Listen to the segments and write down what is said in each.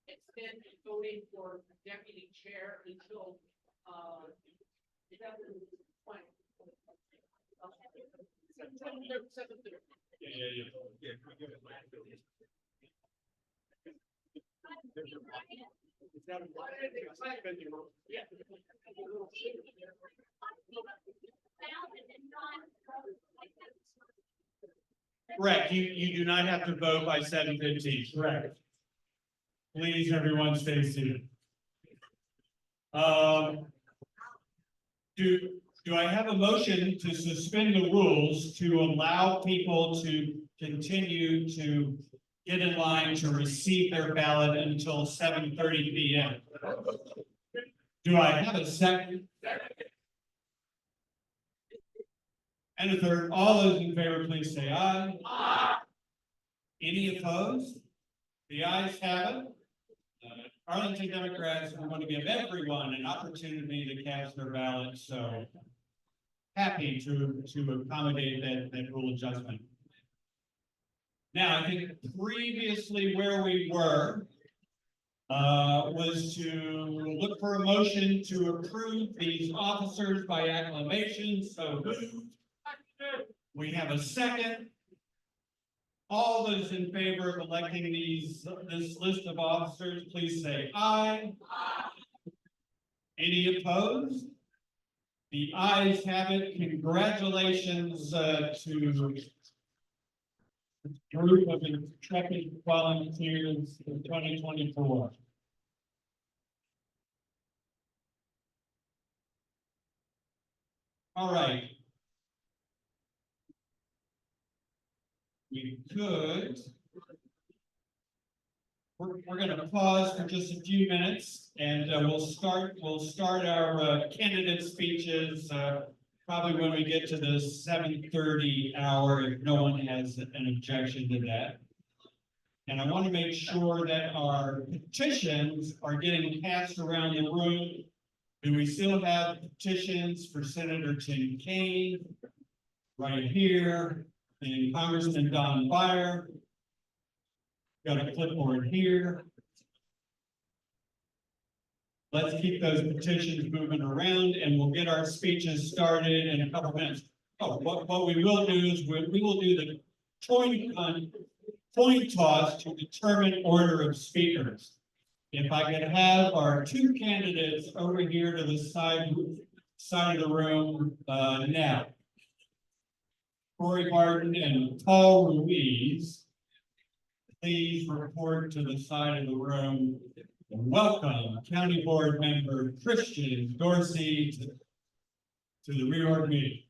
extend voting for deputy chair until 7:20. Correct. You do not have to vote by 7:15. Correct. Please, everyone, stay seated. Do I have a motion to suspend the rules to allow people to continue to get in line to receive their ballot until 7:30 p.m.? Do I have a second? And a third. All those in favor, please say aye. Aye. Any opposed? The ayes have it. Arlington Democrats, we want to give everyone an opportunity to cast their ballot, so happy to accommodate that rule adjustment. Now, I think previously where we were was to look for a motion to approve these officers by acclamation. So we have a second. All those in favor of electing this list of officers, please say aye. Aye. Any opposed? The ayes have it. Congratulations to the group of intrepid volunteers in 2024. All right. We could. We're going to pause for just a few minutes, and we'll start our candidate speeches probably when we get to the 7:30 hour, if no one has an objection to that. And I want to make sure that our petitions are getting passed around the room. Do we still have petitions for Senator Tim Kaine right here? And Congressman Don Beyer. Got a clipboard here. Let's keep those petitions moving around, and we'll get our speeches started in a couple minutes. Oh, what we will do is we will do the coin toss to determine order of speakers. If I could have our two candidates over here to the side of the room now. Corey Barton and Paul Ruiz, please report to the side of the room. And welcome County Board Member Christian Dorsey to the reorg meeting.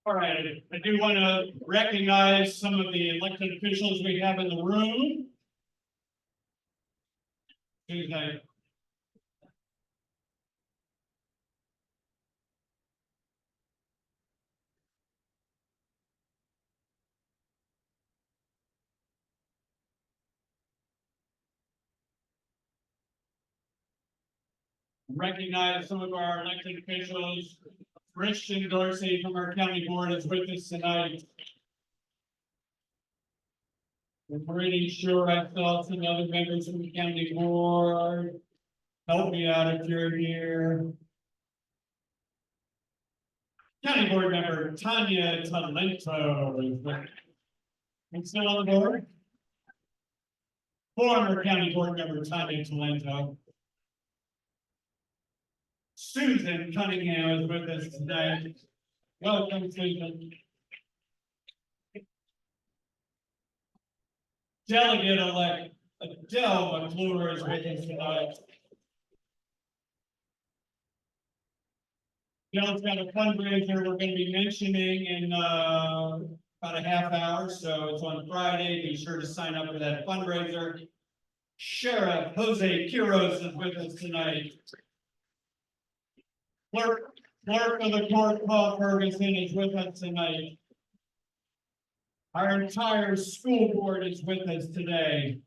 All right, I do want to recognize some of the elected officials we have in the room. Tuesday. Recognize some of our elected officials. Christian Dorsey from our county board is with us tonight. We're pretty sure I saw some other members from the county board. Help me out if you're here. County Board Member Tanya Talento is still on the board. Former County Board Member Tanya Talento. Susan Cunningham is with us tonight. Welcome, Susan. Delegate-elect Adele McClure is with us tonight. Adele's got a fundraiser we're going to be mentioning in about a half hour, so it's on Friday. Be sure to sign up for that fundraiser. Sheriff Jose Quiroz is with us tonight. Clerk of the court Paul Ferguson is with us tonight. Our entire school board is with us today.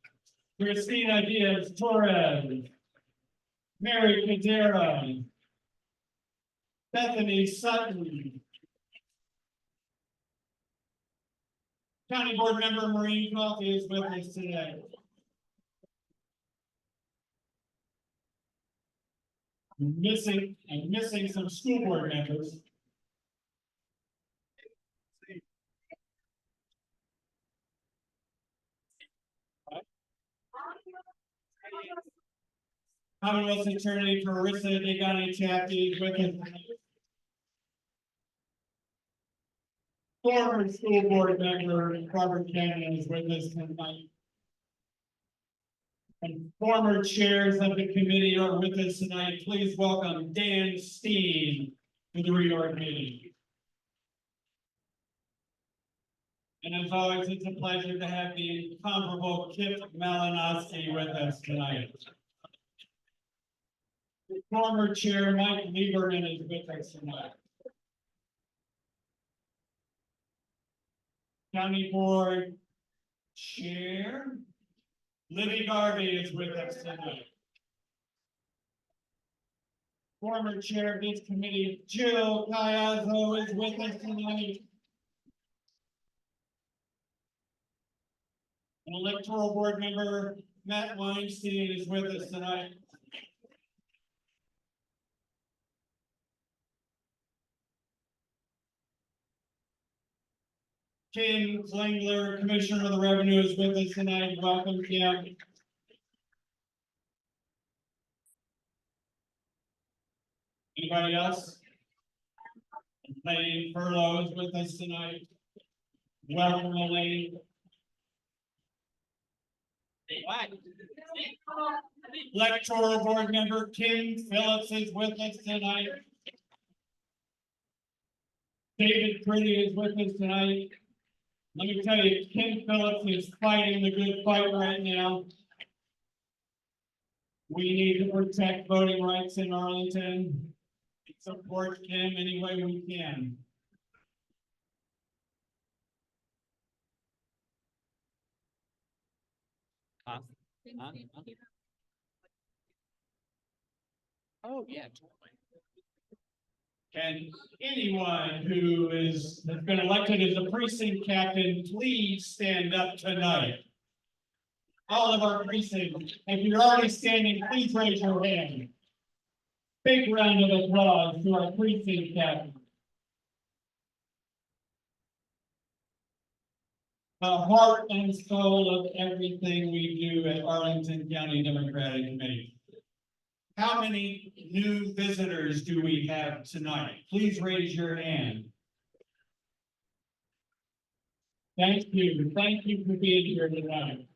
Christina Diaz Torres, Mary Cadera, Bethany Sutton, County Board Member Maureen Coffey is with us today. I'm missing some school board members. Commonwealth Attorney Carissa Degani Chappie is with us. Former school board member Robert Cannon is with us tonight. And former chairs of the committee are with us tonight. Please welcome Dan Steen to the reorg meeting. And as always, it's a pleasure to have the incomparable Kip Malinowski with us tonight. The former chair Mike Lieberman is with us tonight. County Board Chair Libby Garvey is with us tonight. Former chair of this committee Jill Cayazzo is with us tonight. An electoral board member Matt Weinstein is with us tonight. Kim Klingler, Commissioner of the Revenue, is with us tonight. Welcome, Kim. Anybody else? Elaine Furlow is with us tonight. Welcome, Elaine. Electoral Board Member Kim Phillips is with us tonight. David Pretty is with us tonight. Let me tell you, Kim Phillips is fighting the good fight right now. We need to protect voting rights in Arlington. Support Kim any way we can. Oh, yeah. Can anyone who has been elected as a precinct captain, please stand up tonight? All of our precincts, if you're already standing, please raise your hand. Big round of applause to our precinct captain. The heart and soul of everything we do at Arlington County Democratic Committee. How many new visitors do we have tonight? Please raise your hand. Thank you. Thank you for being here tonight.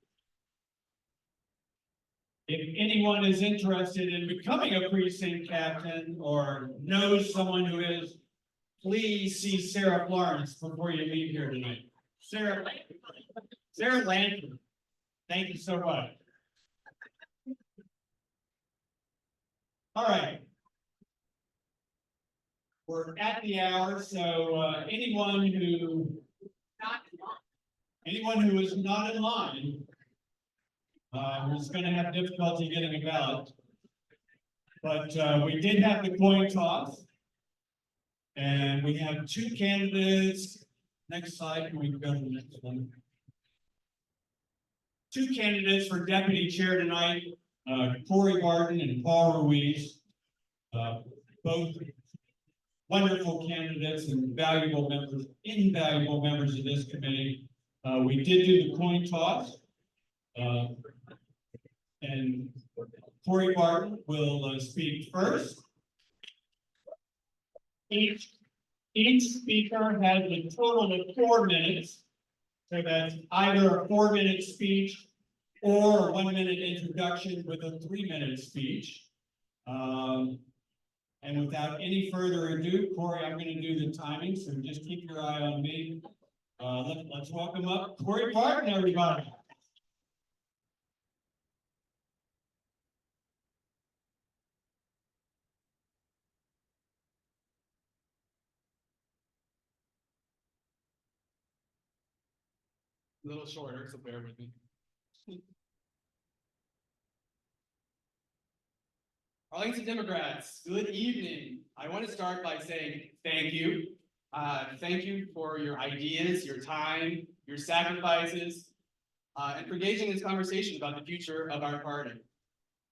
If anyone is interested in becoming a precinct captain or knows someone who is, please see Sarah Florence before you leave here tonight. Sarah Landry, thank you so much. All right. We're at the hour, so anyone who is not in line is going to have difficulty getting a ballot. But we did have the coin toss, and we have two candidates. Next slide, can we go to the next one? Two candidates for deputy chair tonight. Corey Barton and Paul Ruiz, both wonderful candidates and invaluable members of this committee. We did do the coin toss. And Corey Barton will speak first. Each speaker has a total of 4 minutes. So that's either a 4-minute speech or a 1-minute introduction with a 3-minute speech. And without any further ado, Corey, I'm going to do the timing, so just keep your eye on me. Let's welcome up Corey Barton, everybody. A little shorter, so bear with me. Arlington Democrats, good evening. I want to start by saying thank you. Thank you for your ideas, your time, your sacrifices, and for engaging in this conversation about the future of our party.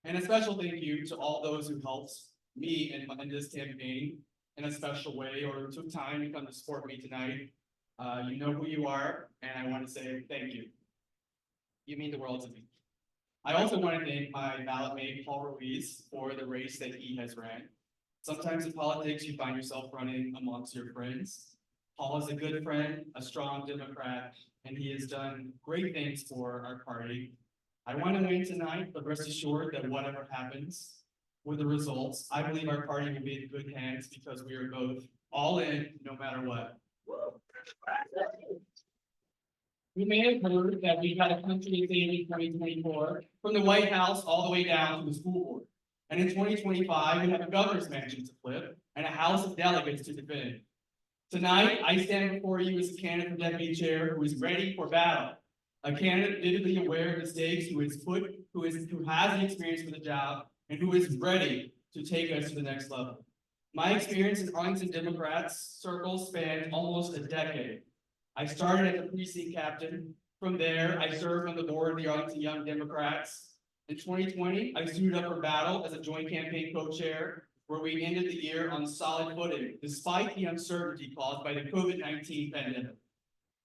And a special thank you to all those who helped me in this campaign in a special way or took time to come to support me tonight. You know who you are, and I want to say thank you. You mean the world to me. I also want to thank my ballot mate, Paul Ruiz, for the race that he has ran. Sometimes in politics, you find yourself running amongst your friends. Paul is a good friend, a strong Democrat, and he has done great things for our party. I want to win tonight, but rest assured that whatever happens with the results, I believe our party will be in good hands because we are both all in no matter what. You may have heard that we got a country theme in 2024 from the White House all the way down to the school board. And in 2025, we have a governor's mansion to flip and a House of Delegates to defend. Tonight, I stand before you as a candidate for deputy chair who is ready for battle. A candidate vividly aware of the stakes, who has the experience for the job, and who is ready to take us to the next level. My experience in Arlington Democrats circles spanned almost a decade. I started as a precinct captain. From there, I served on the board of the Arlington Young Democrats. In 2020, I suited up for battle as a joint campaign co-chair, where we ended the year on solid footing, despite the uncertainty caused by the COVID-19 pandemic.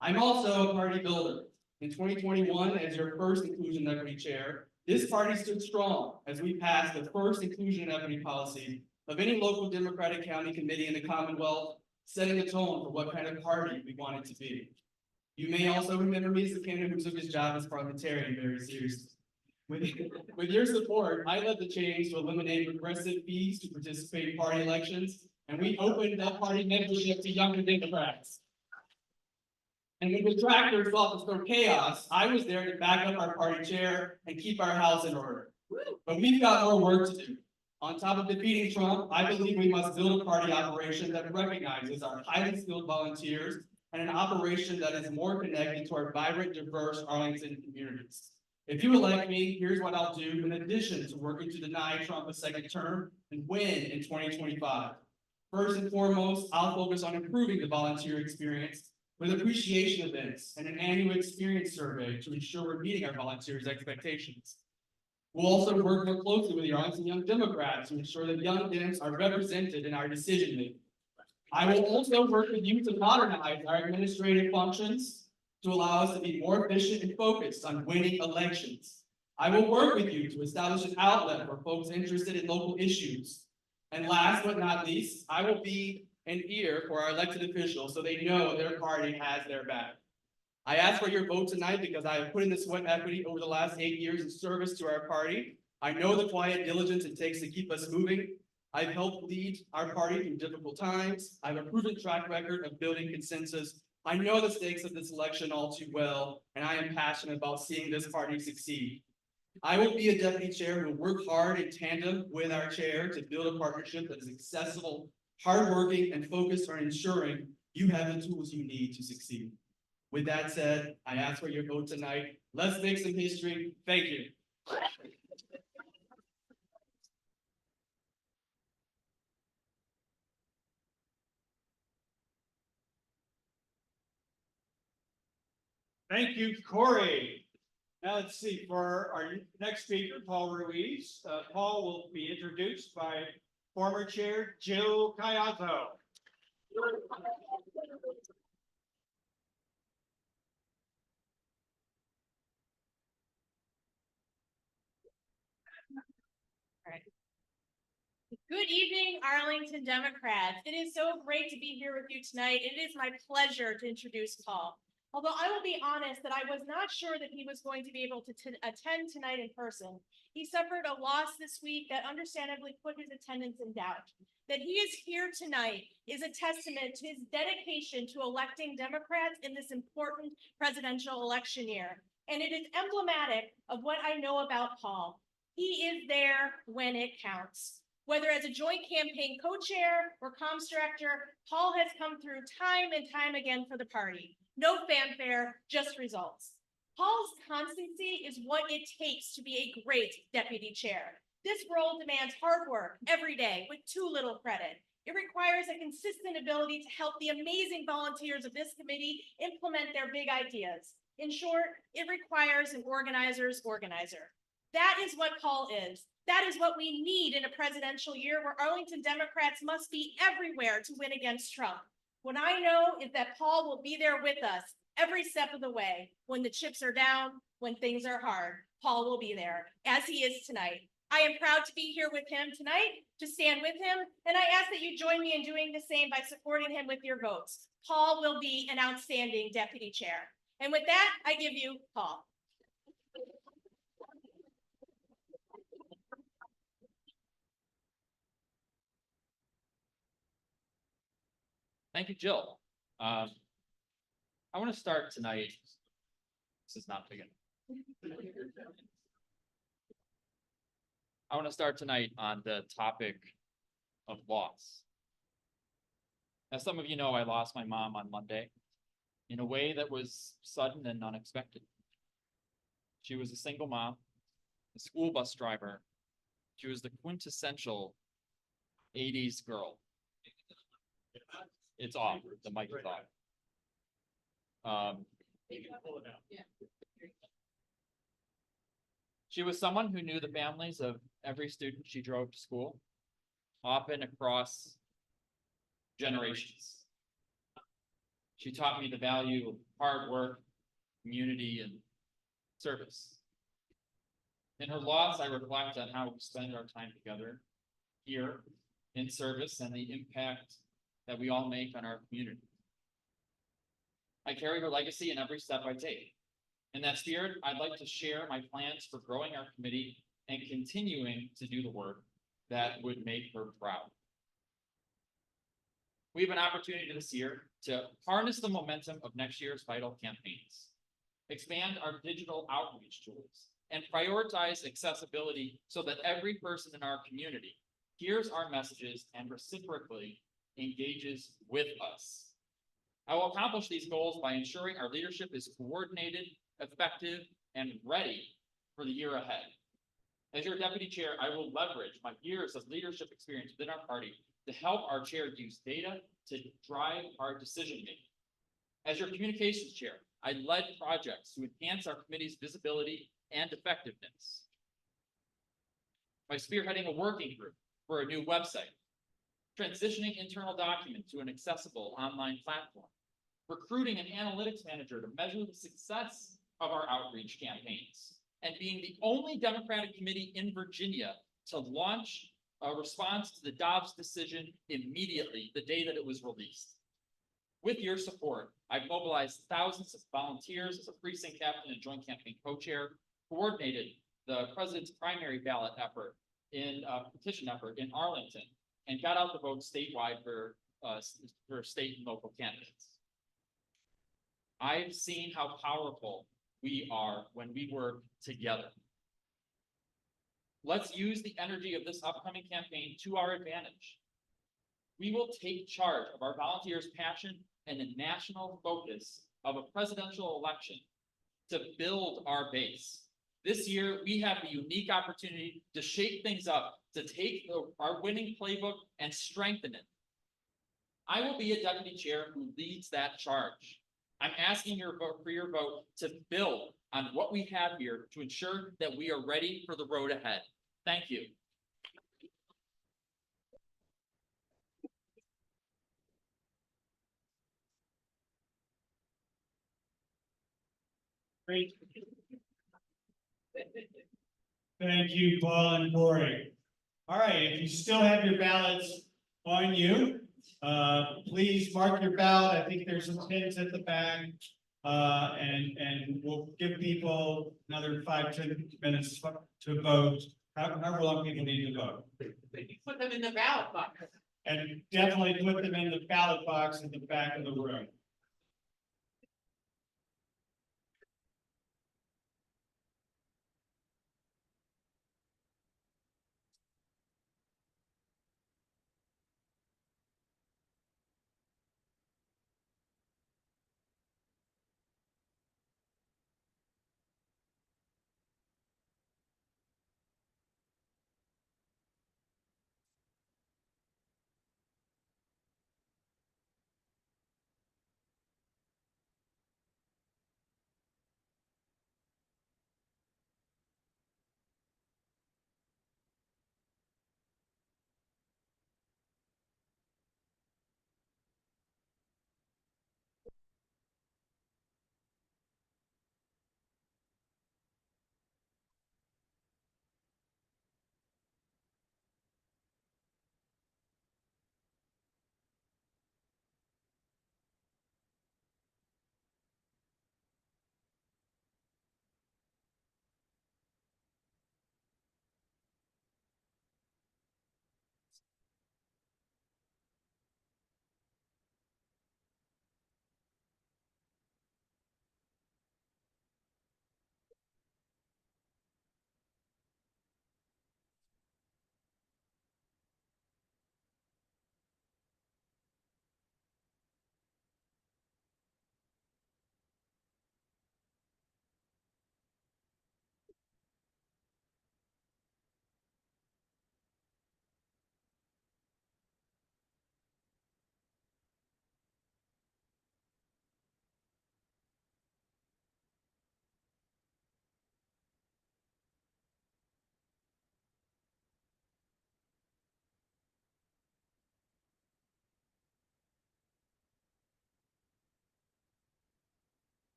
I'm also a party builder. In 2021, as your first inclusion and equity chair, this party stood strong as we passed the first inclusion and equity policy of any local Democratic county committee in the Commonwealth, setting the tone for what kind of party we wanted to be. You may also remember me as the candidate who took his job as parliamentarian very seriously. With your support, I led the change to eliminate regressive fees to participate in party elections, and we opened up party membership to younger Democrats. And when detractors sought to stir chaos, I was there to back up our party chair and keep our house in order. But we've got more work to do. On top of defeating Trump, I believe we must build a party operation that recognizes our highly skilled volunteers and an operation that is more connected to our vibrant, diverse Arlington communities. If you elect me, here's what I'll do in addition to working to deny Trump a second term and win in 2025. First and foremost, I'll focus on improving the volunteer experience with appreciation events and an annual experience survey to ensure we're meeting our volunteers' expectations. We'll also work more closely with the Arlington Young Democrats to ensure that young Dems are represented in our decision making. I will also work with you to modernize our administrative functions to allow us to be more efficient and focused on winning elections. I will work with you to establish an outlet for folks interested in local issues. And last but not least, I will be an ear for our elected officials so they know their party has their back. I ask for your vote tonight because I have put in the sweat equity over the last 8 years in service to our party. I know the quiet diligence it takes to keep us moving. I've helped lead our party through difficult times. I have a proven track record of building consensus. I know the stakes of this election all too well, and I am passionate about seeing this party succeed. I will be a deputy chair who will work hard in tandem with our chair to build a partnership that is accessible, hardworking, and focused on ensuring you have the tools you need to succeed. With that said, I ask for your vote tonight. Let's make some history. Thank you. Thank you, Corey. Now let's see, for our next speaker, Paul Ruiz. Paul will be introduced by former chair Jill Cayazzo. Good evening, Arlington Democrats. It is so great to be here with you tonight. It is my pleasure to introduce Paul. Although I will be honest that I was not sure that he was going to be able to attend tonight in person. He suffered a loss this week that understandably put his attendance in doubt. That he is here tonight is a testament to his dedication to electing Democrats in this important presidential election year. And it is emblematic of what I know about Paul. He is there when it counts. Whether as a joint campaign co-chair or comms director, Paul has come through time and time again for the party. No fanfare, just results. Paul's constancy is what it takes to be a great deputy chair. This role demands hard work every day with too little credit. It requires a consistent ability to help the amazing volunteers of this committee implement their big ideas. In short, it requires an organizer's organizer. That is what Paul is. That is what we need in a presidential year where Arlington Democrats must be everywhere to win against Trump. What I know is that Paul will be there with us every step of the way. When the chips are down, when things are hard, Paul will be there, as he is tonight. I am proud to be here with him tonight, to stand with him, and I ask that you join me in doing the same by supporting him with your votes. Paul will be an outstanding deputy chair. And with that, I give you Paul. Thank you, Jill. I want to start tonight. This is not big enough. I want to start tonight on the topic of loss. As some of you know, I lost my mom on Monday in a way that was sudden and unexpected. She was a single mom, a school bus driver. She was the quintessential 80s girl. It's off. The mic is off. She was someone who knew the families of every student she drove to school, often across generations. She taught me the value of hard work, community, and service. In her loss, I reflect on how we spend our time together here in service and the impact that we all make on our community. I carry her legacy in every step I take. In that spirit, I'd like to share my plans for growing our committee and continuing to do the work that would make her proud. We have an opportunity this year to harness the momentum of next year's vital campaigns, expand our digital outreach tools, and prioritize accessibility so that every person in our community hears our messages and reciprocally engages with us. I will accomplish these goals by ensuring our leadership is coordinated, effective, and ready for the year ahead. As your deputy chair, I will leverage my years of leadership experience within our party to help our chair use data to drive our decision-making. As your communications chair, I led projects to enhance our committee's visibility and effectiveness. By spearheading a working group for a new website, transitioning internal documents to an accessible online platform, recruiting an analytics manager to measure the success of our outreach campaigns, and being the only Democratic committee in Virginia to launch a response to the Dobbs decision immediately the day that it was released. With your support, I've mobilized thousands of volunteers as a precinct captain and joint campaign co-chair, coordinated the president's primary ballot effort petition effort in Arlington, and got out the vote statewide for state and local candidates. I've seen how powerful we are when we work together. Let's use the energy of this upcoming campaign to our advantage. We will take charge of our volunteers' passion and the national focus of a presidential election to build our base. This year, we have the unique opportunity to shake things up, to take our winning playbook and strengthen it. I will be a deputy chair who leads that charge. I'm asking for your vote to build on what we have here to ensure that we are ready for the road ahead. Thank you. Great. Thank you, Paul and Corey. All right, if you still have your ballots on you, please mark your ballot. I think there's some pins at the back. And we'll give people another 5-10 minutes to vote, however long people need to vote. You put them in the ballot box. And definitely put them in the ballot box at the back of the room.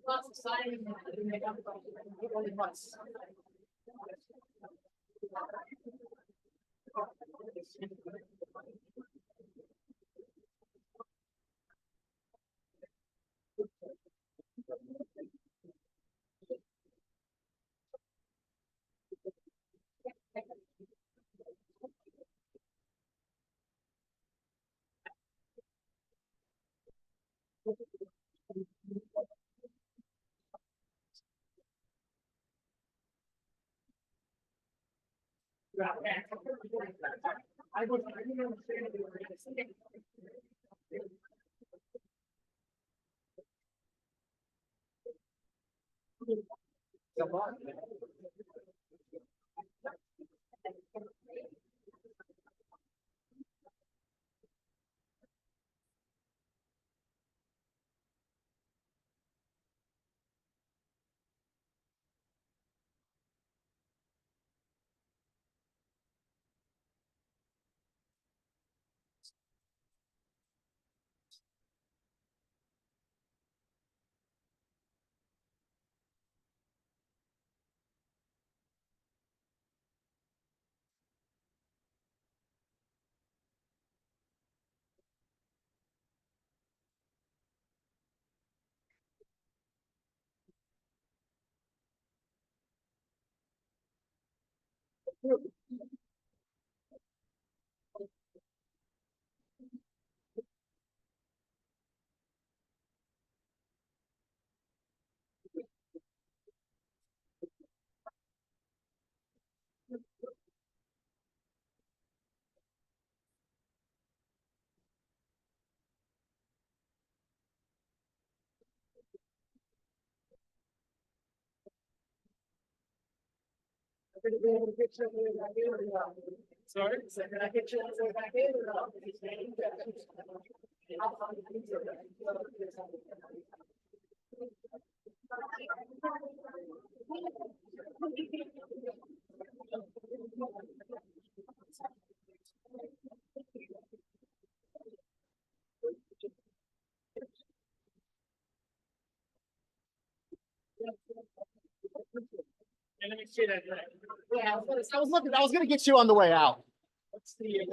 Lots of signing. Only once. I didn't understand what you were gonna say. Sorry, so can I get you on the way back in or not? And let me see that. Yeah, I was looking, I was gonna get you on the way out. What's the?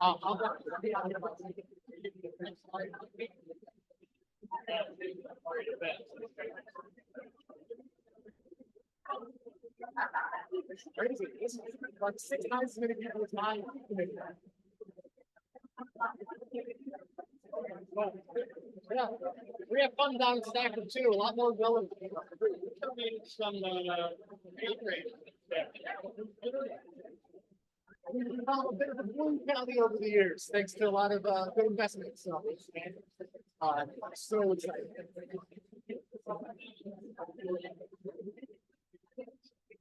I'll. Crazy. It's like 6 times as many people as mine. Yeah, we have fun down in Stafford too. A lot more going. Some eighth grade. We've become a bit of a blue county over the years, thanks to a lot of good investments. So, so excited.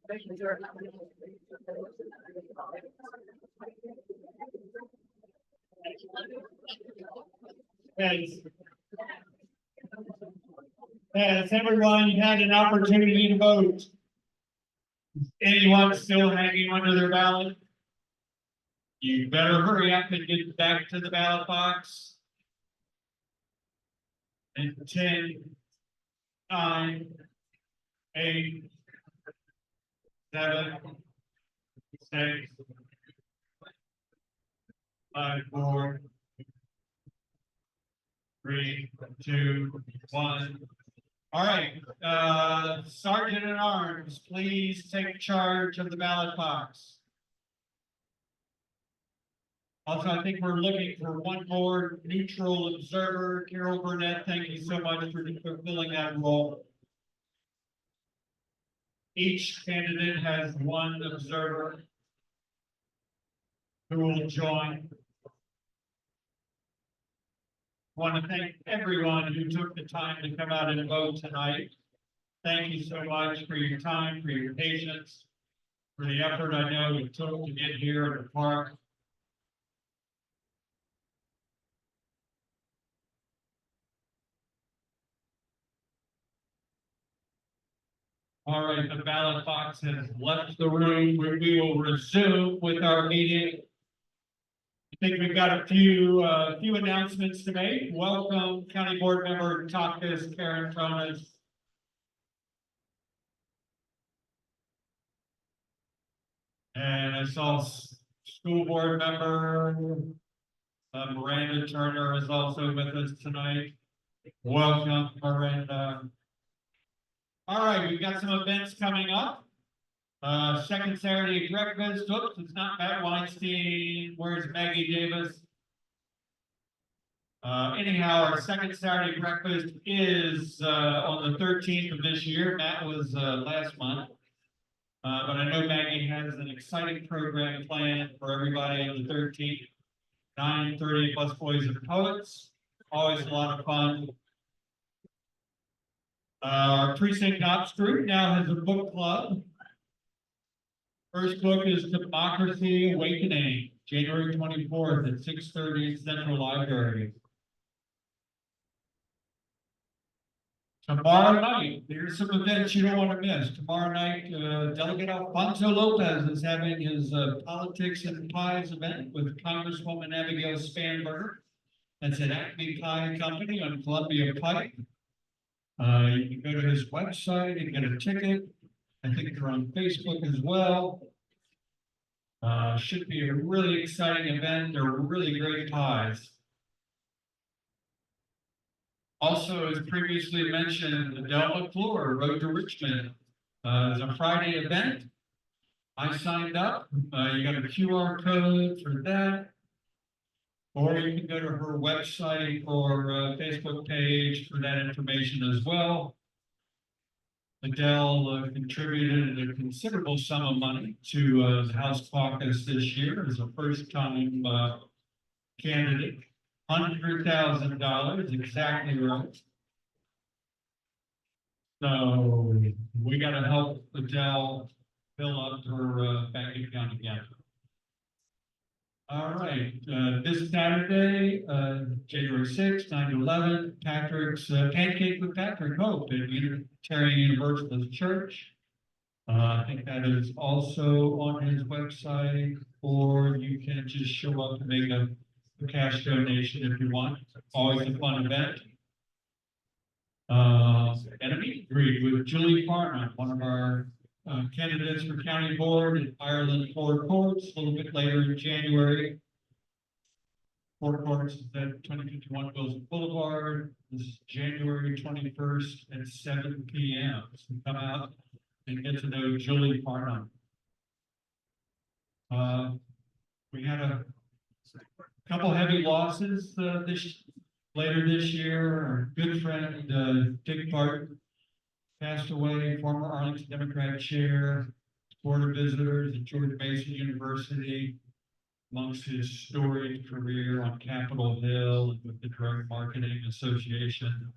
Thank you, sir. Has everyone had an opportunity to vote? Anyone still hanging under their ballot? You better hurry up and get back to the ballot box. And 10, 9, 8, 7, 6, 5, 4, 3, 2, 1. All right, Sergeant at Arms, please take charge of the ballot box. Also, I think we're looking for one more neutral observer. Carol Burnett, thank you so much for fulfilling that role. Each candidate has one observer who will join. I want to thank everyone who took the time to come out and vote tonight. Thank you so much for your time, for your patience, for the effort I know it took to get here at the park. All right, the ballot box has left the room. We will resume with our meeting. I think we've got a few announcements to make. Welcome, County Board Member Takas Karen Tonas. And I saw School Board Member Miranda Turner is also with us tonight. Welcome, Miranda. All right, we've got some events coming up. Second Saturday breakfast. Oops, it's not Matt Weinstein. Where's Maggie Davis? Anyhow, our second Saturday breakfast is on the 13th of this year. Matt was last month. But I know Maggie has an exciting program planned for everybody on the 13th. 9:30 plus Boys and Poets. Always a lot of fun. Our Precinct Ops group now has a book club. First book is Democracy Awakening, January 24th at 6:30 Central Library. Tomorrow night, there's some events you don't want to miss. Tomorrow night, Delegate Alfonso Lopez is having his Politics and Pies event with Congresswoman Abigail Spanberger. That's at Acme Pie Company on Columbia Pike. You can go to his website and get a ticket. I think they're on Facebook as well. Should be a really exciting event. They're really great pies. Also, as previously mentioned, the Del McClure Road to Richmond is a Friday event. I signed up. You got a QR code for that. Or you can go to her website or Facebook page for that information as well. Adele contributed a considerable sum of money to the House Caucus this year as a first-time candidate. $100,000, exactly right. So we got to help Adele fill up her bank account again. All right, this Saturday, January sixth, 9 to 11, Patrick's Pancake with Patrick Hope at Unitarian Universalist Church. I think that is also on his website, or you can just show up and make a cash donation if you want. Always a fun event. And a meet and greet with Julie Farman, one of our candidates for county board at Ireland Four Courts, a little bit later in January. Four Courts is at 2051 Wilson Boulevard. This is January 21st at 7 p.m. So come out and get to know Julie Farnham. We had a couple heavy losses later this year. Our good friend Dick Barton passed away, former Arlington Democrat chair, board of visitors at George Mason University. Amongst his storied career on Capitol Hill and with the Drug Marketing Association,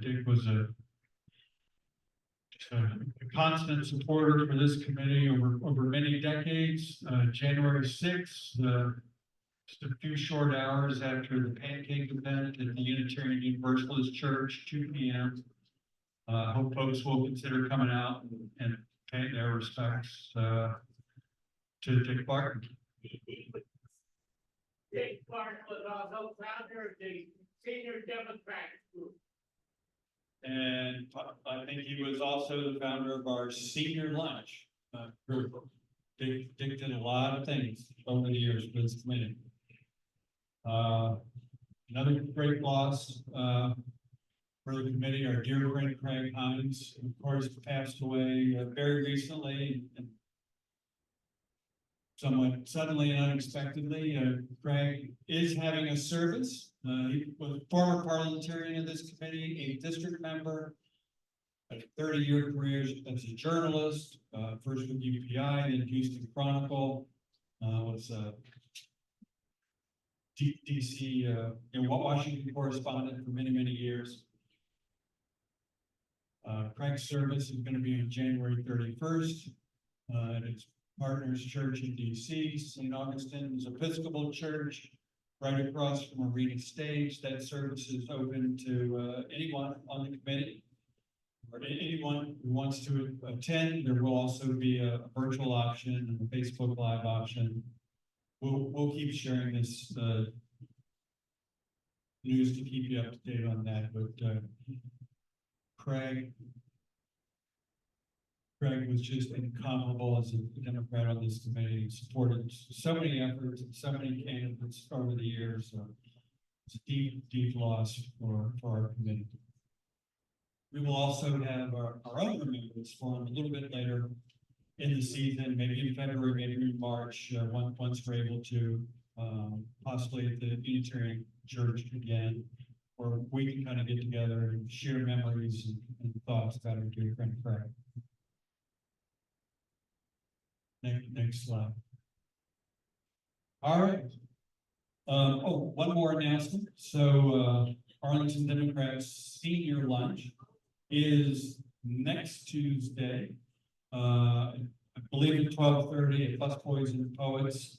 Dick was a constant supporter for this committee over many decades. January 6th, just a few short hours after the pancake event at the Unitarian Universalist Church, 2 p.m. Hope folks will consider coming out and paying their respects to Dick Barton. Dick Clark was also founder of the Senior Democratic Group. And I think he was also the founder of our senior lunch group. Dick did a lot of things over the years with this committee. Another great loss for the committee, our dear friend Craig Hines, of course, passed away very recently and somewhat suddenly and unexpectedly. Craig is having a service. He was a former parliamentarian of this committee, a district member, a 30-year career as a journalist, first with UPI, then Houston Chronicle, was a DC, Washington correspondent for many, many years. Craig's service is going to be on January 31st. And it's Partners Church in DC, St. Augustine's Episcopal Church, right across from Arena Stage. That service is open to anyone on the committee or anyone who wants to attend. There will also be a virtual option and a Facebook Live option. We'll keep sharing this news to keep you up to date on that. But Craig was just incomparable as a Democrat on this committee, supported so many efforts and so many candidates over the years. So it's a deep, deep loss for our committee. We will also have our own remembrance forum a little bit later in the season, maybe in February, maybe in March, once we're able to, possibly at the Unitarian Church again, where we can kind of get together and share memories and thoughts about our dear friend Craig. Next slide. All right. One more announcement. So Arlington Democrats Senior Lunch is next Tuesday. I believe at 12:30 at Busboys and Poets.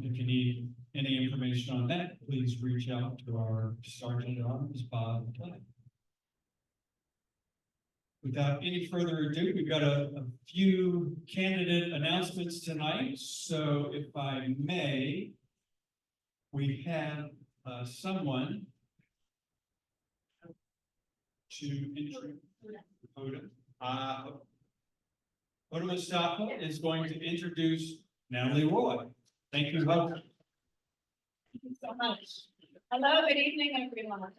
If you need any information on that, please reach out to our Sergeant at Arms, Bob Clay. Without any further ado, we've got a few candidate announcements tonight. So if I may, we have someone to introduce Hoda Mustafa is going to introduce Natalie Roy. Thank you, Hoda. Thank you so much. Hello, good evening, everyone.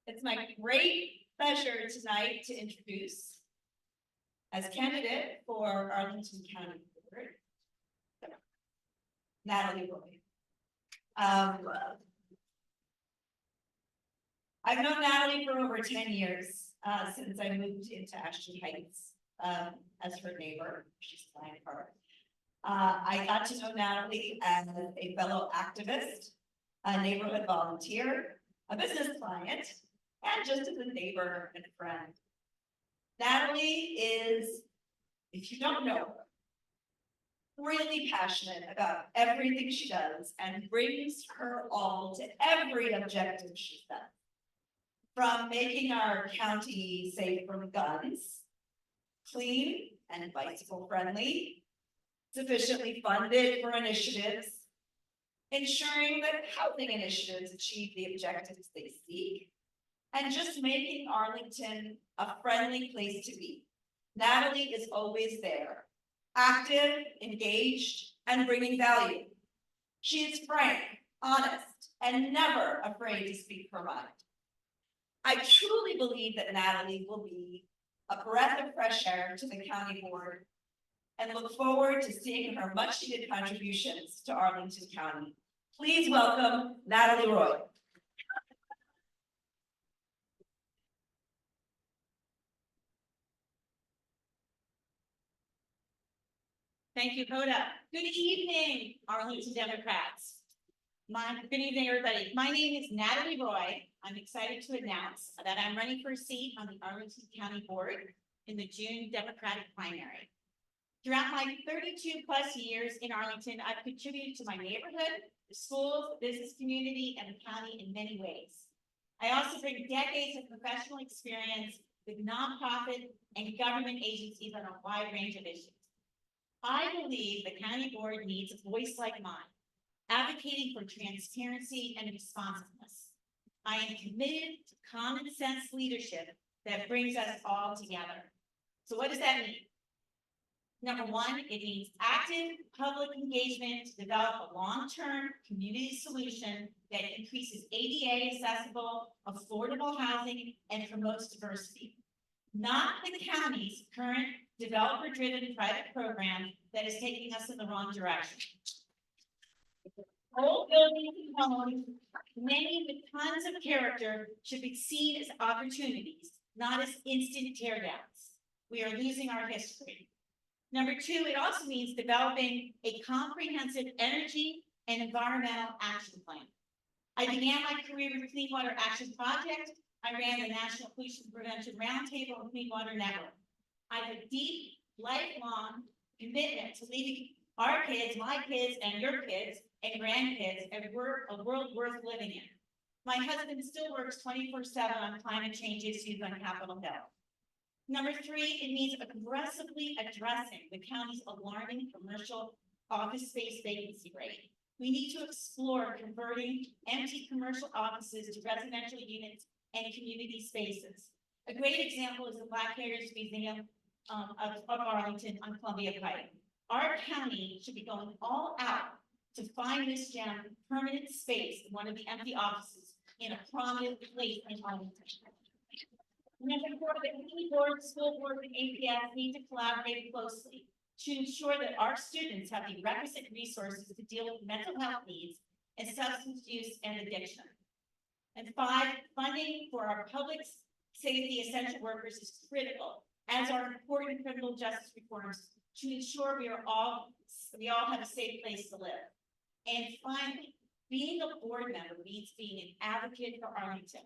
It's my great pleasure tonight to introduce as candidate for Arlington County Board, Natalie Roy. I've known Natalie for over 10 years, since I moved into Ashton Heights as her neighbor. She's flying car. I got to know Natalie as a fellow activist, a neighborhood volunteer, a business client, and just as a neighbor and a friend. Natalie is, if you don't know her, really passionate about everything she does and brings her all to every objective she sets. From making our county safe from guns, clean and bicycle friendly, sufficiently funded for initiatives, ensuring that housing initiatives achieve the objectives they seek, and just making Arlington a friendly place to be. Natalie is always there, active, engaged, and bringing value. She is frank, honest, and never afraid to speak her mind. I truly believe that Natalie will be a breath of fresh air to the county board and look forward to seeing her much needed contributions to Arlington County. Please welcome Natalie Roy. Thank you, Hoda. Good evening, Arlington Democrats. Good evening, everybody. My name is Natalie Roy. I'm excited to announce that I'm running for a seat on the Arlington County Board in the June Democratic primary. Throughout my 32 plus years in Arlington, I've contributed to my neighborhood, the schools, the business community, and the county in many ways. I also bring decades of professional experience with nonprofit and government agencies on a wide range of issues. I believe the county board needs a voice like mine, advocating for transparency and responsiveness. I am committed to common sense leadership that brings us all together. So what does that mean? Number one, it means active public engagement to develop a long-term community solution that increases ADA accessible, affordable housing and promotes diversity. Not the county's current developer-driven private program that is taking us in the wrong direction. Old buildings and homes, many with tons of character, should be seen as opportunities, not as instant teardowns. We are losing our history. Number two, it also means developing a comprehensive energy and environmental action plan. I began my career with Clean Water Action Project. I ran the National Pollution Prevention Roundtable and Clean Water Network. I have a deep, lifelong commitment to leaving our kids, my kids, and your kids and grandkids a world worth living in. My husband still works 24/7 on climate change issues on Capitol Hill. Number three, it means aggressively addressing the county's alarming commercial office space vacancy rate. We need to explore converting empty commercial offices to residential units and community spaces. A great example is the Black Heritage Museum of Arlington on Columbia Pike. Our county should be going all out to find this gem permanent space in one of the empty offices in a prominent place in Arlington. Number four, the county board, school board, and APS need to collaborate closely to ensure that our students have the requisite resources to deal with mental health needs and substance use and addiction. And five, funding for our public safety essential workers is critical, as are important criminal justice reforms to ensure we all have a safe place to live. And finally, being a board member means being an advocate for Arlington.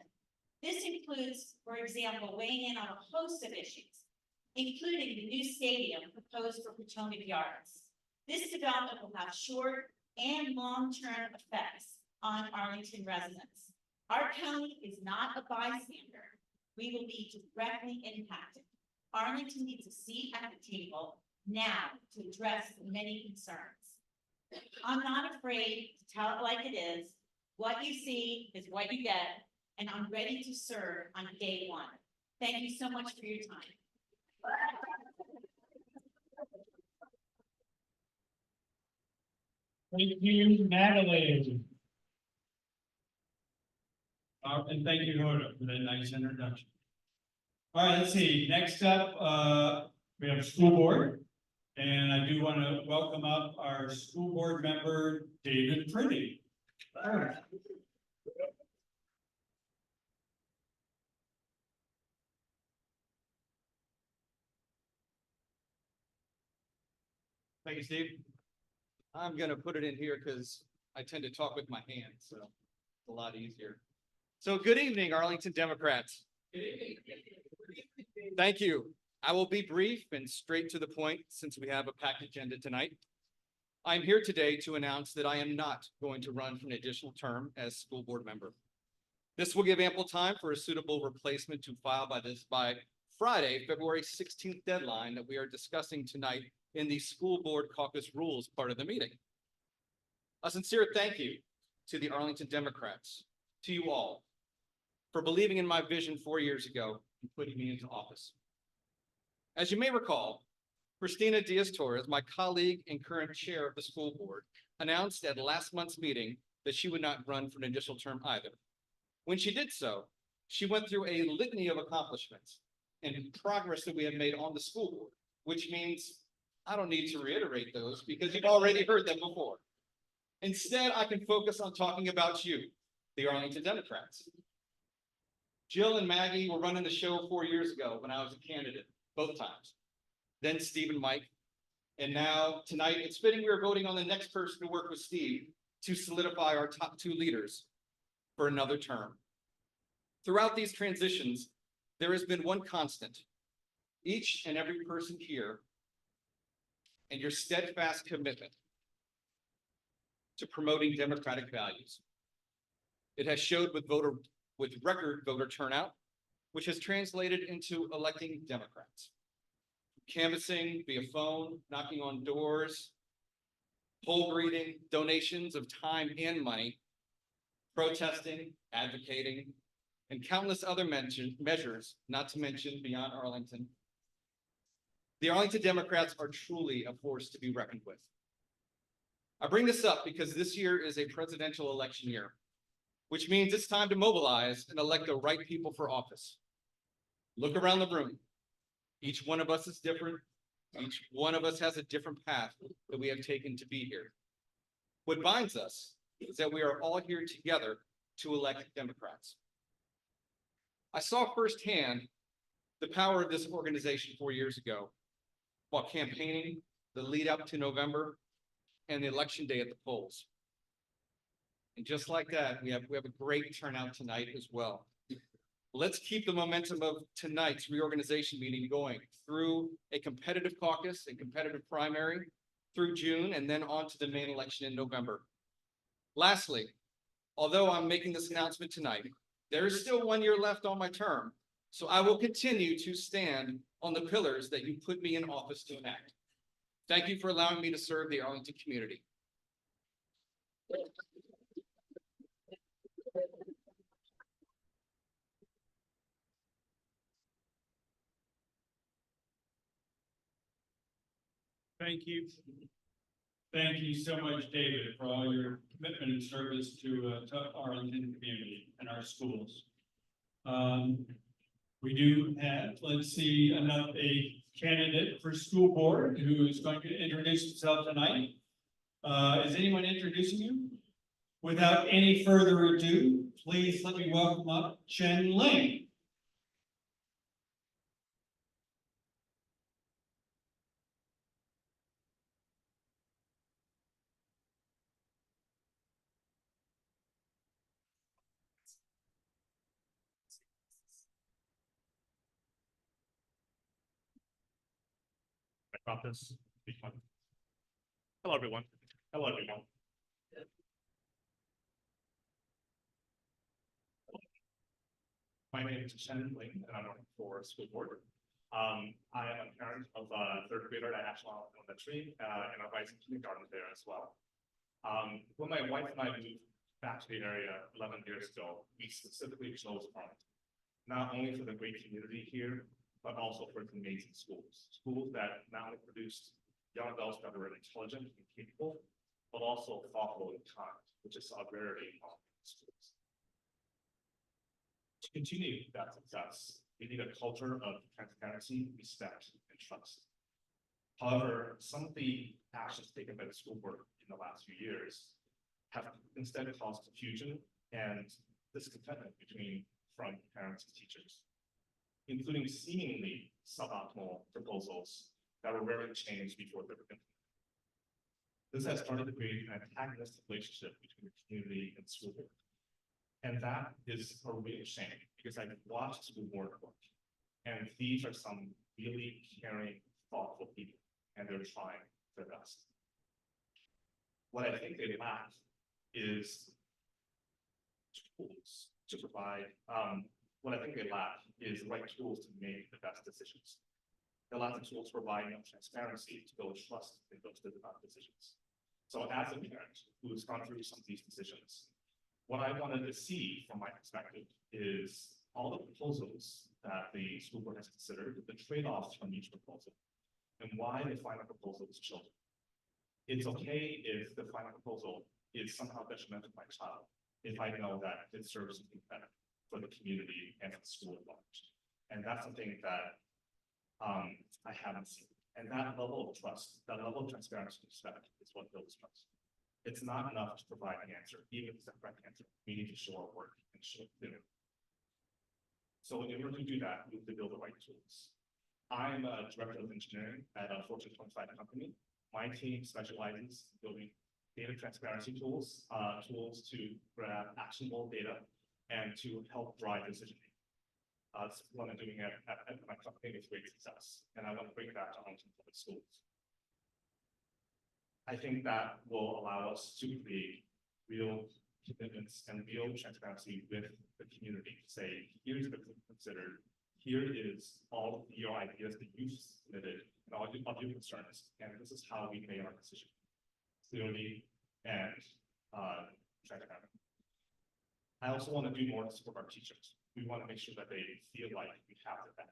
This includes, for example, weighing in on a host of issues, including the new stadium proposed for Potomac Yards. This development will have short and long-term effects on Arlington residents. Our county is not a bystander. We will be directly impacted. Arlington needs a seat at the table now to address the many concerns. I'm not afraid to tell it like it is. What you see is what you get, and I'm ready to serve on day one. Thank you so much for your time. Thank you, Natalie. And thank you, Hoda, for that nice introduction. All right, let's see. Next up, we have school board. And I do want to welcome up our school board member, David Pretty. Thank you, Steve. I'm gonna put it in here because I tend to talk with my hands, so it's a lot easier. So good evening, Arlington Democrats. Thank you. I will be brief and straight to the point since we have a packed agenda tonight. I'm here today to announce that I am not going to run for an additional term as school board member. This will give ample time for a suitable replacement to file by Friday, February 16th deadline that we are discussing tonight in the school board caucus rules part of the meeting. A sincere thank you to the Arlington Democrats, to you all, for believing in my vision 4 years ago and putting me into office. As you may recall, Christina Diaz-Torres, my colleague and current chair of the school board, announced at last month's meeting that she would not run for an additional term either. When she did so, she went through a litany of accomplishments and progress that we have made on the school board, which means I don't need to reiterate those because you've already heard them before. Instead, I can focus on talking about you, the Arlington Democrats. Jill and Maggie were running the show 4 years ago when I was a candidate, both times. Then Steve and Mike. And now tonight, it's fitting we are voting on the next person to work with Steve to solidify our top 2 leaders for another term. Throughout these transitions, there has been one constant. Each and every person here and your steadfast commitment to promoting democratic values. It has showed with record voter turnout, which has translated into electing Democrats. Canvassing via phone, knocking on doors, poll greeting, donations of time and money, protesting, advocating, and countless other measures, not to mention beyond Arlington. The Arlington Democrats are truly a force to be reckoned with. I bring this up because this year is a presidential election year, which means it's time to mobilize and elect the right people for office. Look around the room. Each one of us is different. Each one of us has a different path that we have taken to be here. What binds us is that we are all here together to elect Democrats. I saw firsthand the power of this organization 4 years ago while campaigning the lead up to November and the election day at the polls. And just like that, we have a great turnout tonight as well. Let's keep the momentum of tonight's reorganization meeting going through a competitive caucus, a competitive primary through June, and then on to the main election in November. Lastly, although I'm making this announcement tonight, there is still 1 year left on my term, so I will continue to stand on the pillars that you put me in office to enact. Thank you for allowing me to serve the Arlington community. Thank you. Thank you so much, David, for all your commitment and service to Arlington community and our schools. We do have, let's see, a candidate for school board who is going to introduce himself tonight. Is anyone introducing you? Without any further ado, please let me welcome up Chen Ling. About this. Hello, everyone. Hello, everyone. My name is Chen Ling, and I'm running for school board. I am a parent of a third grader at Ashland Elementary, and I'm rising kindergarten there as well. When my wife and I moved back to the area 11 years ago, we specifically chose Arlington, not only for the great community here, but also for its amazing schools. Schools that not only produced young adults that were intelligent and capable, but also thoughtful and kind, which is a rarity in schools. To continue that success, we need a culture of transparency, respect, and trust. However, some of the actions taken by the school board in the last few years have instead caused confusion and discontentment from parents and teachers, including seemingly suboptimal proposals that were rarely changed before they were implemented. This has started to create an antagonistic relationship between the community and school board. And that is a real shame because I've watched school board work, and these are some really caring, thoughtful people, and they're trying their best. What I think they lack is tools to provide, what I think they lack is the right tools to make the best decisions. They lack the tools to provide enough transparency to build trust in those decisions. So as a parent who's gone through some of these decisions, what I wanted to see from my perspective is all the proposals that the school board has considered, the trade-offs from each proposal, and why the final proposal is chosen. It's okay if the final proposal is somehow detrimental to my child, if I know that it serves something better for the community and for the school at large. And that's something that I haven't seen. And that level of trust, that level of transparency and respect is what builds trust. It's not enough to provide an answer, even if it's the correct answer. We need to show our work and show it. So in order to do that, we have to build the right tools. I'm a director of engineering at a Fortune 25 company. My team specializes in building data transparency tools, tools to grab actionable data and to help drive decision making. That's what I'm doing at my company with great success, and I want to bring that to Arlington Public Schools. I think that will allow us to create real commitments and real transparency with the community to say, here's what we considered, here is all of your ideas that you've submitted and all of your concerns, and this is how we made our decision clearly and transparent. I also want to do more to support our teachers. We want to make sure that they feel like we have their back.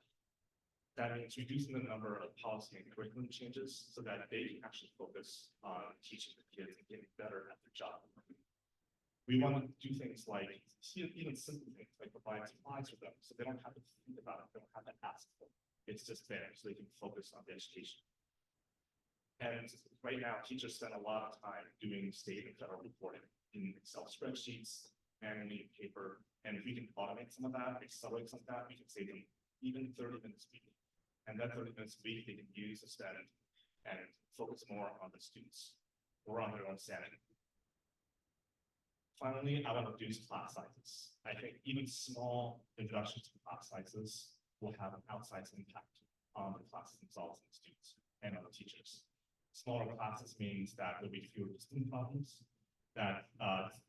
That means reducing the number of policy and curriculum changes so that they can actually focus on teaching the kids and getting better at their job. We want to do things like even simple things like provide supplies for them so they don't have to think about it, they don't have to ask for it. It's just there so they can focus on the education. And right now, teachers spend a lot of time doing state and federal reporting in Excel spreadsheets, manually paper, and if we can automate some of that, accelerate some of that, we can save them even 30 minutes a week. And that 30 minutes a week they can use to spend and focus more on the students or on their own sanity. Finally, I want to reduce class sizes. I think even small introductions to class sizes will have an outsized impact on the classes themselves and the students and on the teachers. Smaller classes means that there'll be fewer discipline problems, that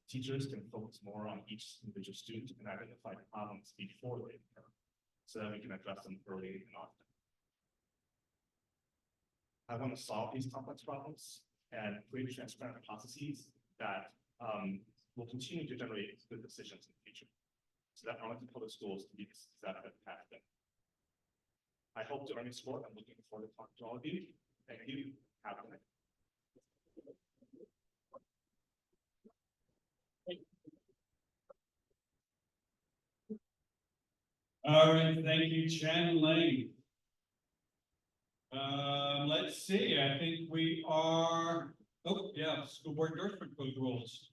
teachers can focus more on each individual student and identify problems before they occur, so that we can address them early and often. I want to solve these complex problems and create transparent processes that will continue to generate good decisions in the future, so that Arlington Public Schools can be the success that it has been. I hope to earn your support. I'm looking forward to talking to all of you. Thank you. Have a good night. All right, thank you, Chen Lane. Let's see, I think we are, oh, yeah, school board endorsement code rules.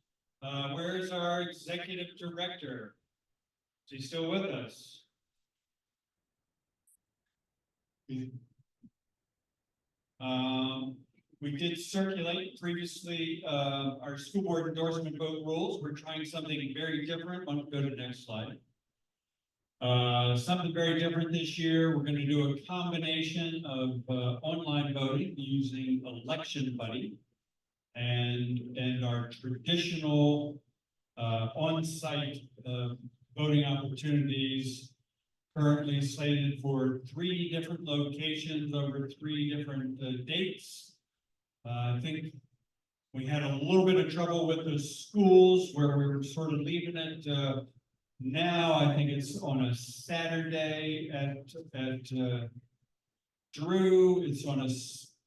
Where's our executive director? Is he still with us? We did circulate previously our school board endorsement vote rules. We're trying something very different. Why don't we go to the next slide? Something very different this year. We're going to do a combination of online voting using Election Buddy and our traditional on-site voting opportunities, currently slated for 3 different locations over 3 different dates. I think we had a little bit of trouble with the schools where we were sort of leaving it. Now I think it's on a Saturday at Drew. It's on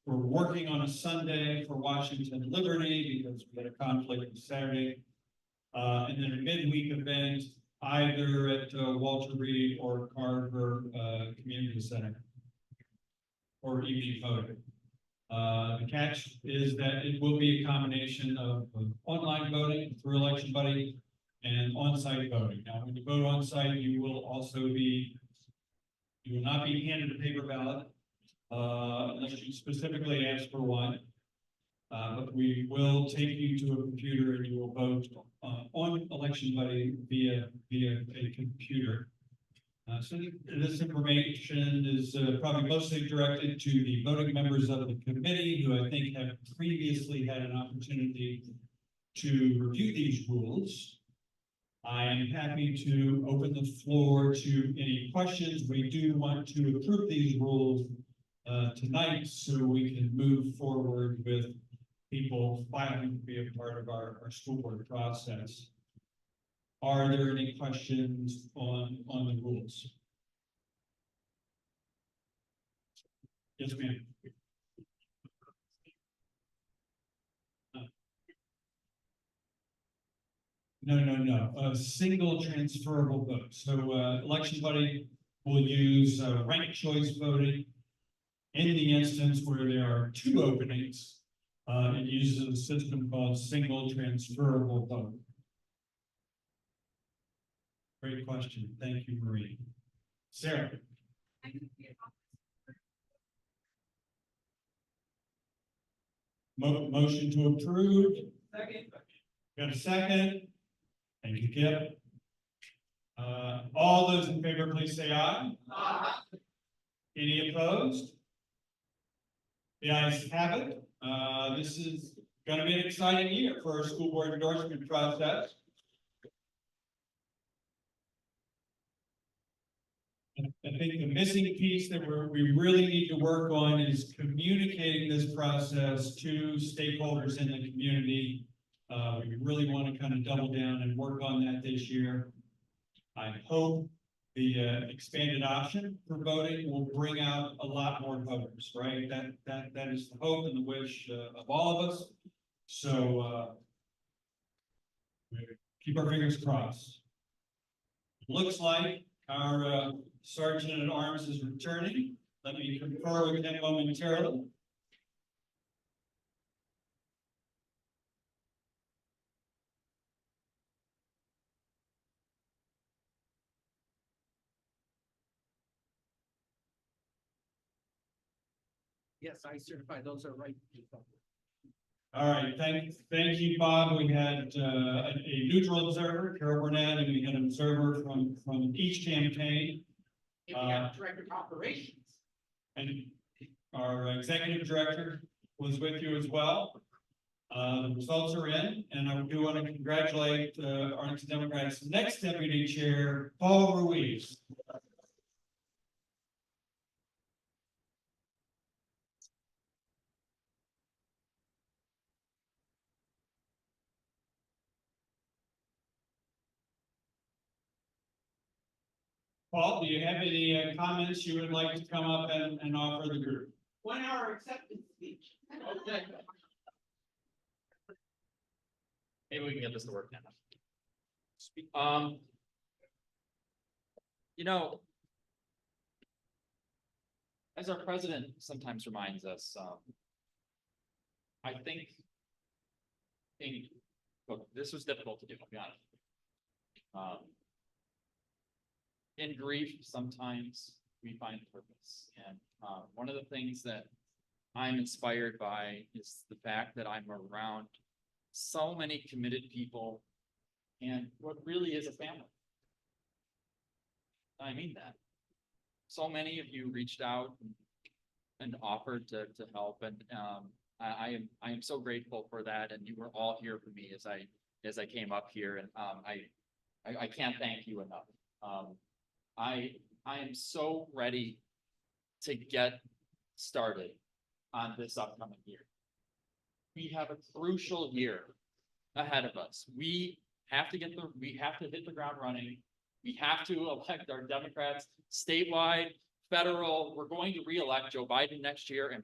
we're working on a Sunday for Washington Liberty because we had a conflict on Saturday. And then a midweek event either at Walter Reed or Carver Community Center or evening voting. The catch is that it will be a combination of online voting through Election Buddy and on-site voting. Now, when you vote on-site, you will not be handed a paper ballot unless you specifically ask for one. But we will take you to a computer and you will vote on Election Buddy via a computer. So this information is probably mostly directed to the voting members of the committee who I think have previously had an opportunity to review these rules. I am happy to open the floor to any questions. We do want to approve these rules tonight so we can move forward with people filing to be a part of our school board process. Are there any questions on the rules? Yes, ma'am. No, a single transferable vote. So, election body will use, ranked choice voting. In the instance where there are two openings, it uses a system called single transferable vote. Great question. Thank you, Marie. Sarah. Motion to approve. Second. Got a second? Thank you, Kip. All those in favor, please say aye. Aye. Any opposed? The ayes have it. This is gonna be an exciting year for our school board endorsement process. I think the missing piece that we really need to work on is communicating this process to stakeholders in the community. We really want to kind of double down and work on that this year. I hope the expanded option for voting will bring out a lot more voters, right? That is the hope and the wish of all of us. So keep our fingers crossed. Looks like our Sergeant at Arms is returning. Let me confer with him momentarily. Yes, I certify those are right. All right, thank you, Bob. We had a neutral observer, Carol Burnett, and we had an observer from each campaign. If we have director of operations. And our executive director was with you as well. The results are in, and I do want to congratulate Arlington Democrats' next deputy chair, Paul Ruiz. Paul, do you have any comments you would like to come up and offer the group? 1 hour acceptance speech. Okay. Maybe we can get this to work now. You know, as our president sometimes reminds us, I think look, this was difficult to do, I'll be honest. In grief, sometimes we find purpose. And one of the things that I'm inspired by is the fact that I'm around so many committed people and what really is a family. I mean that. So many of you reached out and offered to help, and I am so grateful for that. And you were all here for me as I came up here, and I can't thank you enough. I am so ready to get started on this upcoming year. We have a crucial year ahead of us. We have to hit the ground running. We have to elect our Democrats statewide, federal. We're going to re-elect Joe Biden next year, and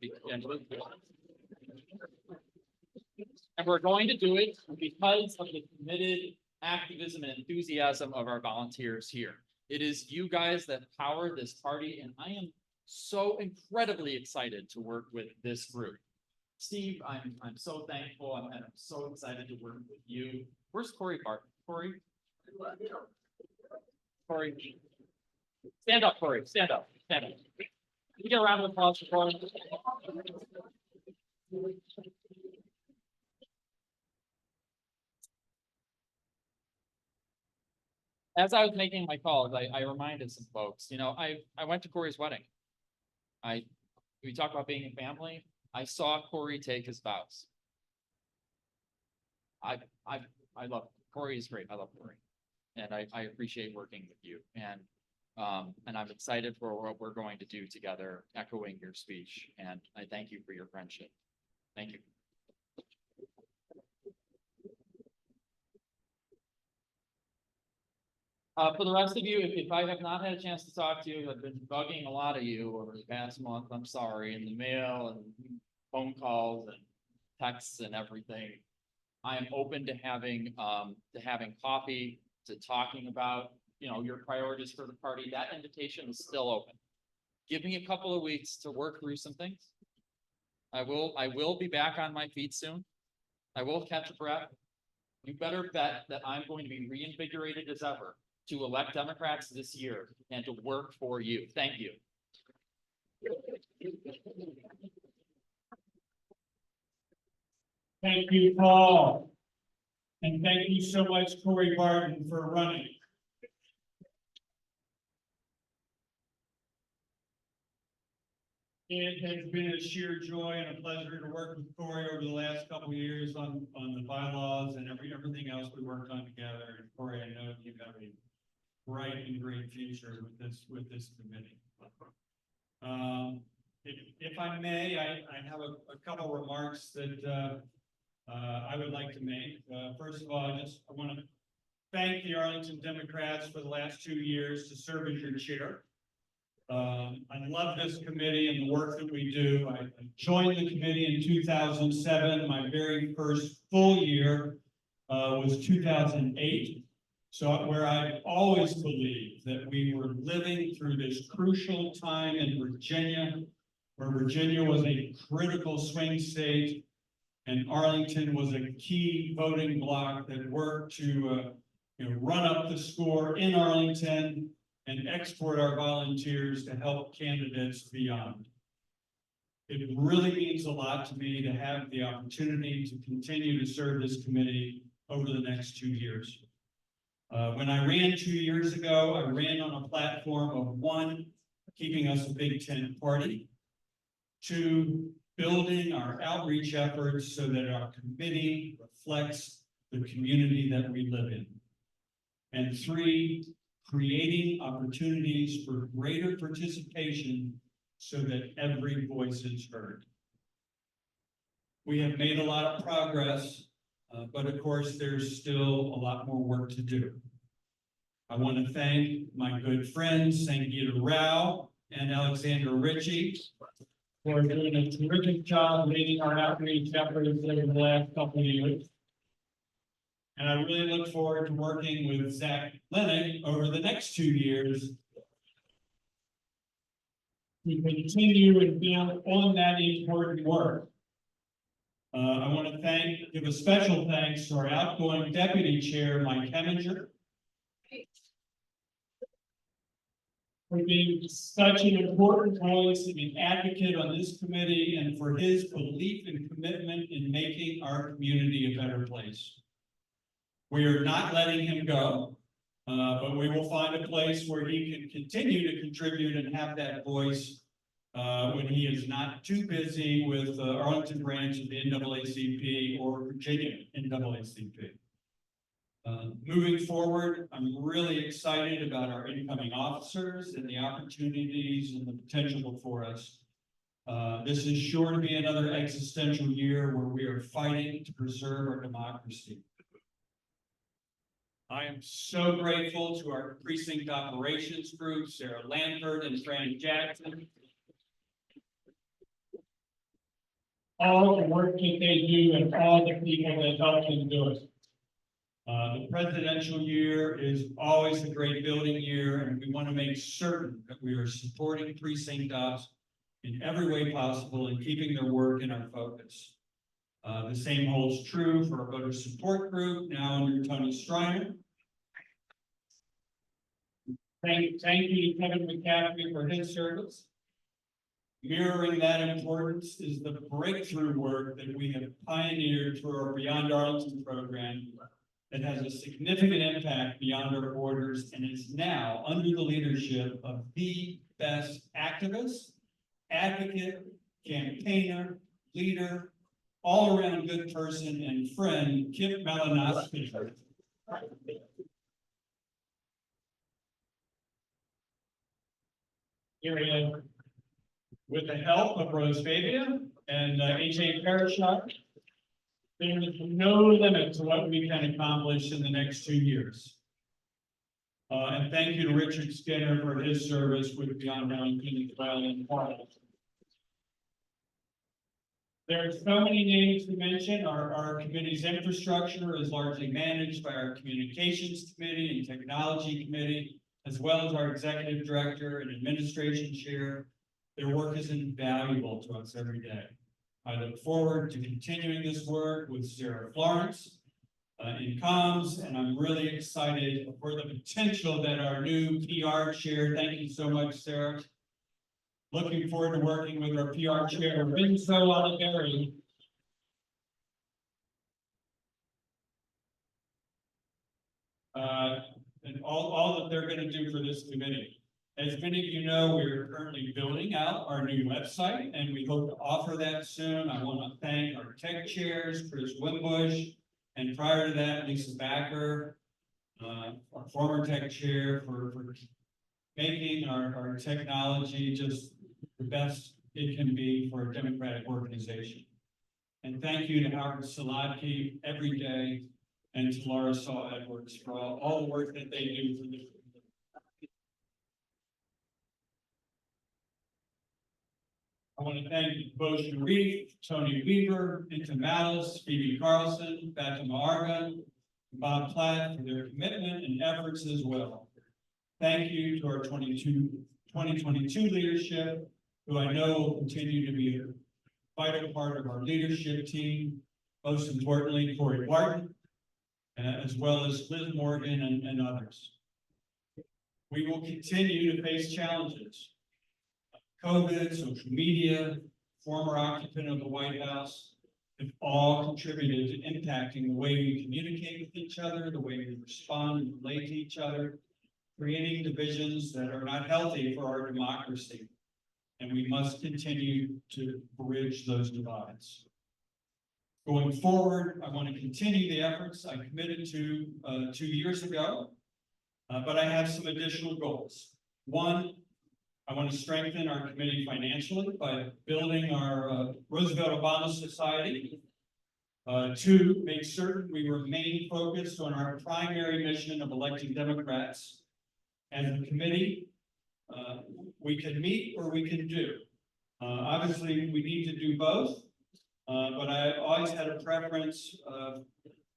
we're going to do it because of the committed activism and enthusiasm of our volunteers here. It is you guys that power this party, and I am so incredibly excited to work with this group. Steve, I'm so thankful, and I'm so excited to work with you. Where's Corey Barton? Corey, stand up, Corey. Stand up. Stand up. Can you get a round of applause for Corey? As I was making my calls, I reminded some folks, you know, I went to Corey's wedding. We talk about being a family. I saw Corey take his vows. I love, Corey is great. I love Corey. And I appreciate working with you and I'm excited for what we're going to do together, echoing your speech. And I thank you for your friendship. Thank you. For the rest of you, if I have not had a chance to talk to you, I've been bugging a lot of you over the past month. I'm sorry, in the mail and phone calls and texts and everything. I am open to having coffee, to talking about, you know, your priorities for the party. That invitation is still open. Give me a couple of weeks to work through some things. I will be back on my feet soon. I will catch a breath. You better bet that I'm going to be reinvigorated as ever to elect Democrats this year and to work for you. Thank you. Thank you, Paul. And thank you so much, Corey Barton, for running. It has been a sheer joy and a pleasure to work with Corey over the last couple of years on the bylaws and everything else we worked on together. And Corey, I know you have a bright and great future with this committee. If I may, I have a couple remarks that I would like to make. First of all, I want to thank the Arlington Democrats for the last 2 years to serve as your chair. I love this committee and the work that we do. I joined the committee in 2007. My very first full year was 2008. So where I always believed that we were living through this crucial time in Virginia, where Virginia was a critical swing state and Arlington was a key voting bloc that worked to run up the score in Arlington and export our volunteers to help candidates beyond. It really means a lot to me to have the opportunity to continue to serve this committee over the next 2 years. When I ran 2 years ago, I ran on a platform of 1, keeping us a big tent party, 2, building our outreach efforts so that our committee reflects the community that we live in, and 3, creating opportunities for greater participation so that every voice is heard. We have made a lot of progress, but of course, there's still a lot more work to do. I want to thank my good friends, Sangeeta Rao and Alexandra Ritchie, for doing a terrific job leading our outreach efforts over the last couple of years. And I really look forward to working with Zach Lennick over the next 2 years to continue and build on that important work. I want to give a special thanks to our outgoing deputy chair, Mike Heminger, for being such an important voice and an advocate on this committee and for his belief and commitment in making our community a better place. We are not letting him go, but we will find a place where he can continue to contribute and have that voice when he is not too busy with the Arlington branch of the NAACP or Virginia NAACP. Moving forward, I'm really excited about our incoming officers and the opportunities and the potential before us. This is sure to be another existential year where we are fighting to preserve our democracy. I am so grateful to our precinct operations group, Sarah Lanford and Fran Jackson. All the work that they do and all the people that help them do it. The presidential year is always a great building year, and we want to make certain that we are supporting precinct ops in every way possible and keeping their work in our focus. The same holds true for our voter support group, now under Tony Striner. Thank you to Kevin McCaffrey for his service. Mirroring that importance is the breakthrough work that we have pioneered through our Beyond Arlington program that has a significant impact beyond our borders and is now under the leadership of the best activist, advocate, campaigner, leader, all-around good person and friend, Kip Malinowski. Here we are, with the help of Rose Fabia and AJ Parashar, there is no limit to what we can accomplish in the next 2 years. And thank you to Richard Skinner for his service with Beyond Arlington as well in Parliament. There are so many names to mention. Our committee's infrastructure is largely managed by our communications committee and technology committee, as well as our executive director and administration chair. Their work is invaluable to us every day. I look forward to continuing this work with Sarah Florence in comms, and I'm really excited for the potential that our new PR chair, thank you so much, Sarah. Looking forward to working with our PR chair, Vinzo Oliveri. And all that they're going to do for this committee. As many of you know, we're currently building out our new website, and we hope to offer that soon. I want to thank our tech chairs, Chris Wimbush, and prior to that, Lisa Backer, our former tech chair, for making our technology just the best it can be for a democratic organization. And thank you to Howard Saladki every day, and to Laura Saw Edwards for all the work that they do for the. I want to thank Bojan Reef, Tony Weaver, Inta Malice, Phoebe Carlson, Fatima Arga, Bob Platt for their commitment and efforts as well. Thank you to our 2022 leadership, who I know will continue to be a vital part of our leadership team. Most importantly, Corey Barton, as well as Liz Morgan and others. We will continue to face challenges. COVID, social media, former occupant of the White House have all contributed to impacting the way we communicate with each other, the way we respond and relate to each other, creating divisions that are not healthy for our democracy. And we must continue to bridge those divides. Going forward, I want to continue the efforts I committed to 2 years ago, but I have some additional goals. One, I want to strengthen our committee financially by building our Roosevelt Obama Society. Two, make certain we remain focused on our primary mission of electing Democrats. As a committee, we can meet or we can do. Obviously, we need to do both, but I always had a preference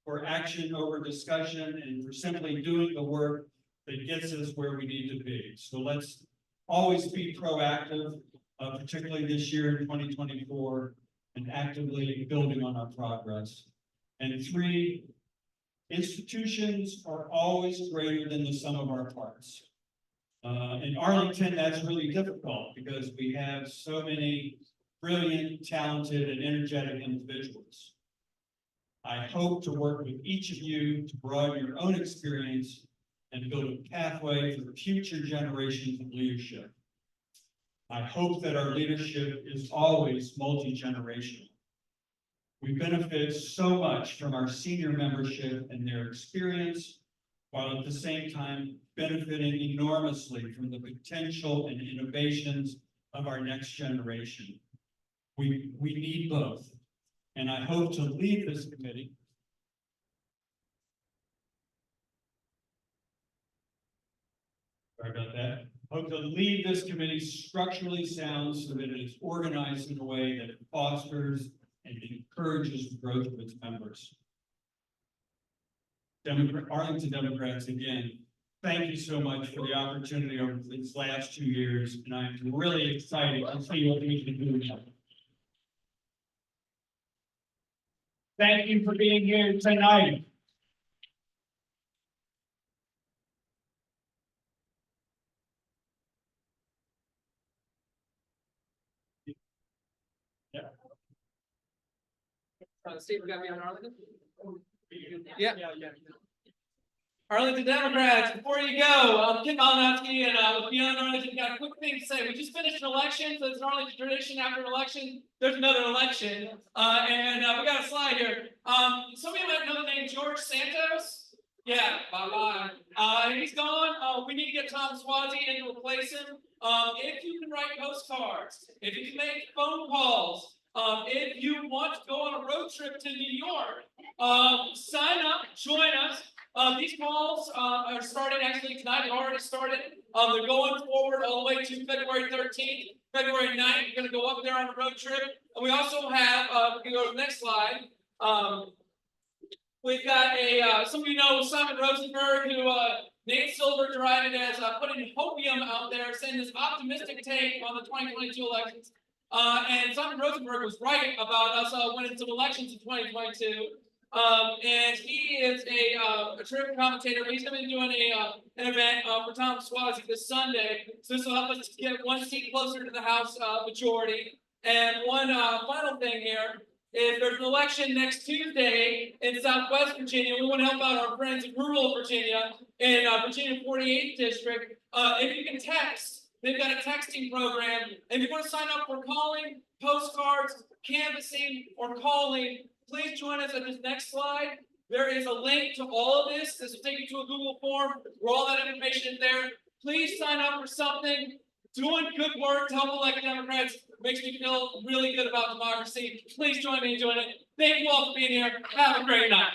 for action over discussion and for simply doing the work that gets us where we need to be. So let's always be proactive, particularly this year in 2024, and actively building on our progress. And three, institutions are always greater than the sum of our parts. In Arlington, that's really difficult because we have so many brilliant, talented, and energetic individuals. I hope to work with each of you to broaden your own experience and build a pathway for future generations of leadership. I hope that our leadership is always multi-generational. We benefit so much from our senior membership and their experience, while at the same time benefiting enormously from the potential and innovations of our next generation. We need both, and I hope to lead this committee hope to lead this committee structurally sound so that it is organized in a way that it fosters and encourages the growth of its members. Arlington Democrats, again, thank you so much for the opportunity over these last 2 years, and I'm really excited to see what we can do now. Thank you for being here tonight. Steve, we got me on Arlington? Yeah. Arlington Democrats, before you go, Kim Malinowski and with Beyond Arlington got a quick thing to say. We just finished an election, so it's an Arlington tradition. After an election, there's another election, and we got a slide here. Some of you might know the name George Santos. Yeah, bye-bye. He's gone. We need to get Tom Swazi in to replace him. If you can write postcards, if you can make phone calls, if you want to go on a road trip to New York, sign up, join us. These calls are starting actually tonight. They already started. They're going forward all the way to February 13th, February 9th. We're going to go up there on a road trip. And we also have, we can go to the next slide. We've got some of you know Simon Rosenberg, who Nate Silver derided as putting hopium out there, saying this optimistic take on the 2022 elections. And Simon Rosenberg was right about us winning some elections in 2022. And he is a terrific commentator. He's going to be doing an event for Tom Swazi this Sunday. So this will help us get one seat closer to the House majority. And one final thing here is there's an election next Tuesday in Southwest Virginia. We want to help out our friends in rural Virginia, in Virginia 48th District. If you can text, they've got a texting program. If you want to sign up for calling, postcards, canvassing, or calling, please join us at this next slide. There is a link to all of this. This will take you to a Google form where all that information is there. Please sign up for something. Doing good work to help elect Democrats makes me feel really good about democracy. Please join me in doing it. Thank you all for being here. Have a great night.